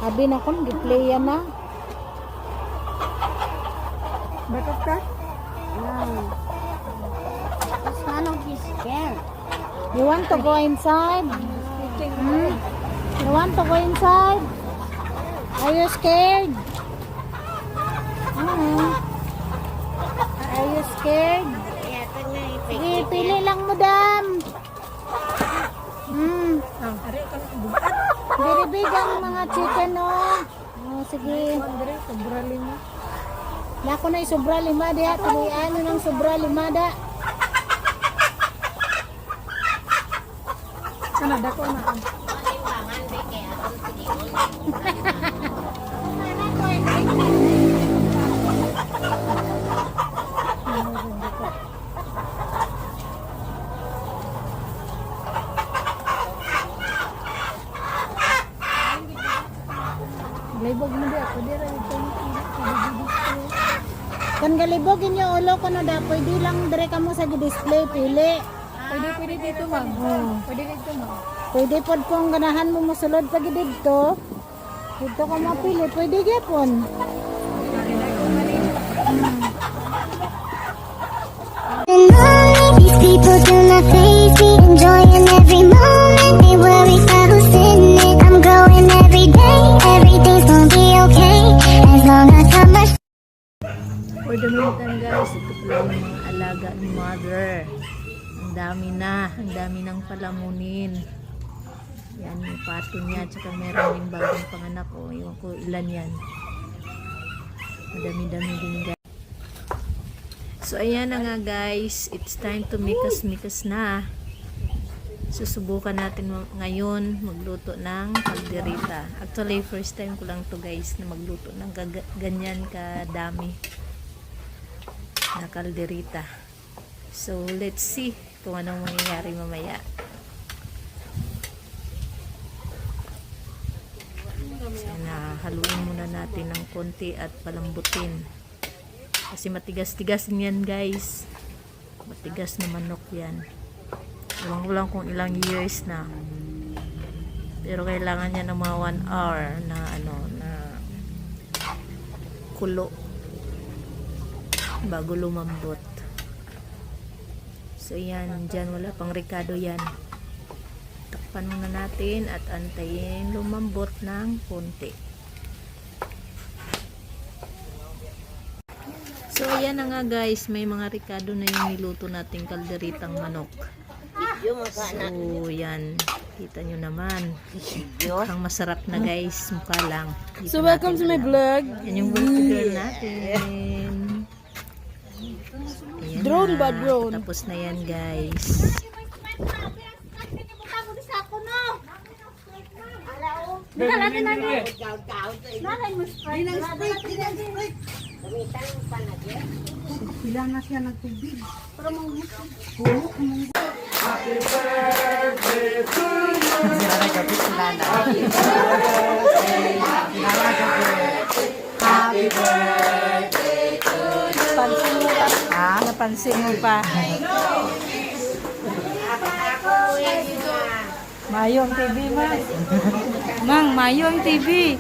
Abi na kon gi-play yan na. Bakit ka? No. It's none of his scared. You want to go inside? Hmm? You want to go inside? Are you scared? Are you scared? Sige, pili lang mo, dam. Biribigang mga chicken, oh. Oh, sige. Sobra lima. Nako na sobra 5 diha. Tuloyan mo ng sobra 5 da. Kana dako na. Libog mo di ako dira ito. Kan galibog inyo ulo ko na da. Pwede lang dire ka mo sa display pili. Pwede dito ma'am. Pwede dito ma'am. Pwede pod kung ganahan mo mosulod pa gid dito. Dito ka mapili, pwede gyapon. These people do not faze me, enjoying every moment. They worry about who's in it. I'm growing every day, everything's gonna be okay as long as I'm a For the meantime guys, ito pala yung mga alaga ni mother. Ang dami ng palamunin. Yan yung pato niya, tsaka meron din bagong panganak. O, iwan ko ilan yan. Madami-dami din guys. So ayan na nga guys, it's time to mikas na. Susubukan natin ngayon magluto ng kaldereta. Actually first time ko lang to guys na magluto ng ganyan kadami na kaldereta. So let's see kung anong mangyayari mamaya. Sana haluin muna natin ng konti at palambutin. Kasi matigas-tigas yan guys. Matigas na manok yan. Ewan ko lang kung ilang years na. Pero kailangan niya ng mga 1 hour na na kulo bago lumambot. So yan, dyan wala pang rekado yan. Takpan muna natin at antayin lumambot ng konti. So ayan na nga guys, may mga rekado na yung niluto nating kalderitang manok. So yan, kita nyo naman. Mukhang masarap na guys, mukha lang. So welcome to my vlog. Yan yung burger natin. Ayan Drone na. ba drone? Tapos na yan guys. Ilan na siya nagtubig. Napansin mo pa. Mayong TV, Mang. Mang, Mayong TV.